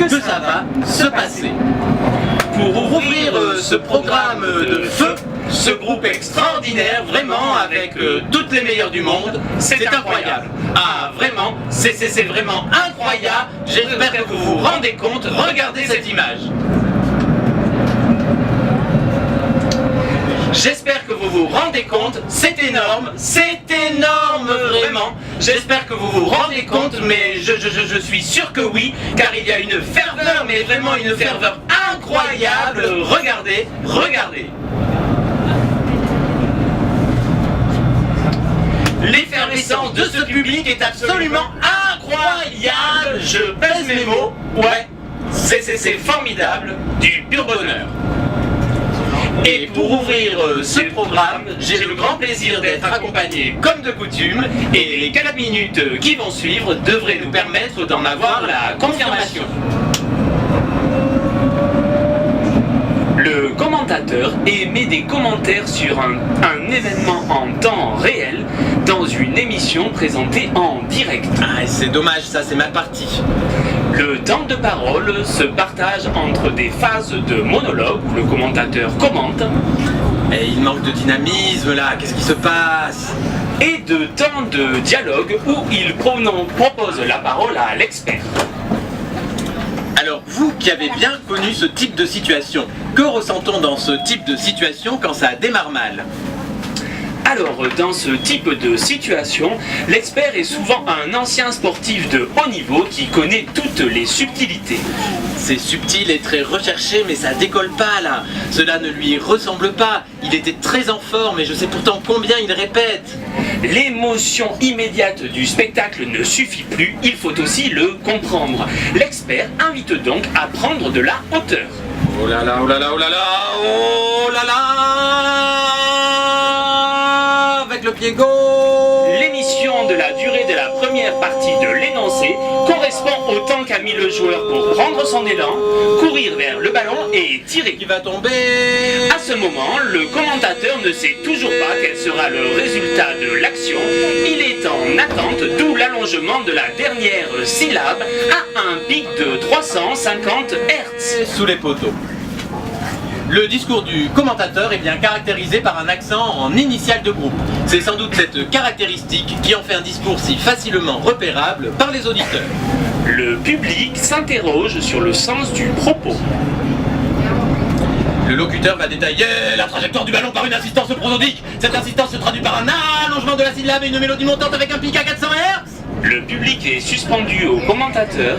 que ça va se passer. Pour ouvrir ce programme de feu, ce groupe extraordinaire, vraiment avec toutes les meilleures du monde, c'est incroyable. Ah vraiment, c'est vraiment incroyable. J'espère que vous vous rendez compte. Regardez cette image. J'espère que vous vous rendez compte, c'est énorme vraiment. J'espère que vous vous rendez compte, mais je suis sûr que oui, car il y a une ferveur, mais vraiment une ferveur incroyable. Regardez, regardez. L'effervescence de ce public est absolument incroyable. Je pèse mes mots, ouais, c'est formidable, du pur bonheur. Et pour ouvrir ce programme, j'ai le grand plaisir d'être accompagné comme de coutume, et les 4 minutes qui vont suivre devraient nous permettre d'en avoir la confirmation. Le commentateur émet des commentaires sur un événement en temps réel dans une émission présentée en direct. Ah, c'est dommage, ça c'est mal parti. Le temps de parole se partage entre des phases de monologue où le commentateur commente. Et il manque de dynamisme là, qu'est-ce qui se passe? Et de temps de dialogue où il propose la parole à l'expert. Alors, vous qui avez bien connu ce type de situation, que ressent-on dans ce type de situation quand ça démarre mal? Alors, dans ce type de situation, l'expert est souvent un ancien sportif de haut niveau qui connaît toutes les subtilités. C'est subtil et très recherché, mais ça décolle pas là. Cela ne lui ressemble pas. Il était très en forme et je sais pourtant combien il répète. L'émotion immédiate du spectacle ne suffit plus, il faut aussi le comprendre. L'expert invite donc à prendre de la hauteur. Oh là là, oh là là, oh là là, oh là là! Avec le pied gauche! L'émission de la durée de la première partie de l'énoncé correspond au temps qu'a mis le joueur pour prendre son élan, courir vers le ballon et tirer. Qui va tomber? À ce moment, le commentateur ne sait toujours pas quel sera le résultat de l'action. Il est en attente, d'où l'allongement de la dernière syllabe à un pic de 350 Hz. Sous les poteaux. Le discours du commentateur est bien caractérisé par un accent en initiale de groupe. C'est sans doute cette caractéristique qui en fait un discours si facilement repérable par les auditeurs. Le public s'interroge sur le sens du propos. Le locuteur va détailler la trajectoire du ballon par une assistance prosodique. Cette assistance se traduit par un allongement de la syllabe et une mélodie montante avec un pic à 400 Hz. Le public est suspendu au commentateur.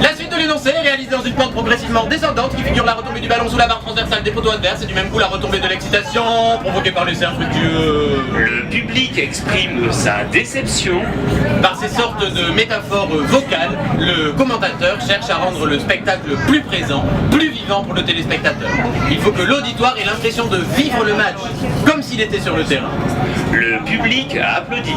La suite de l'énoncé est réalisée dans une pente progressivement descendante qui figure la retombée du ballon sous la barre transversale des poteaux adverses et du même coup la retombée de l'excitation provoquée par l'essai infructueux. Le public exprime sa déception. Par ces sortes de métaphores vocales, le commentateur cherche à rendre le spectacle plus présent, plus vivant pour le téléspectateur. Il faut que l'auditoire ait l'impression de vivre le match, comme s'il était sur le terrain. Le public applaudit.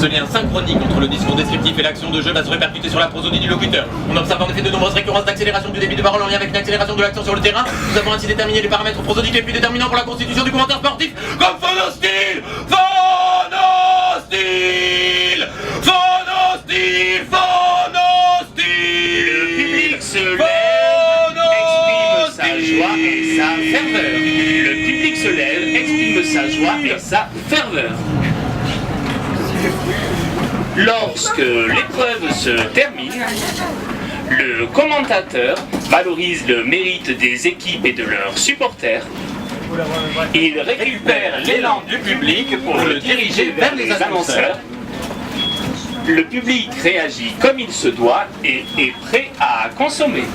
Ce lien synchronique entre le discours descriptif et l'action de jeu va se répercuter sur la prosodie du locuteur. On observe en effet de nombreuses récurrences d'accélération du débit de parole en lien avec une accélération de l'action sur le terrain. Nous avons ainsi déterminé les paramètres prosodiques les plus déterminants pour la constitution du commentaire sportif, comme phonostil, phonostil, phonostil, phonostil. Le public se lève, exprime sa joie et sa ferveur. Le public se lève, exprime sa joie et sa ferveur. Lorsque l'épreuve se termine, le commentateur valorise le mérite des équipes et de leurs supporters. Il récupère l'élan du public pour le diriger vers les annonceurs. Le public réagit comme il se doit et est prêt à consommer.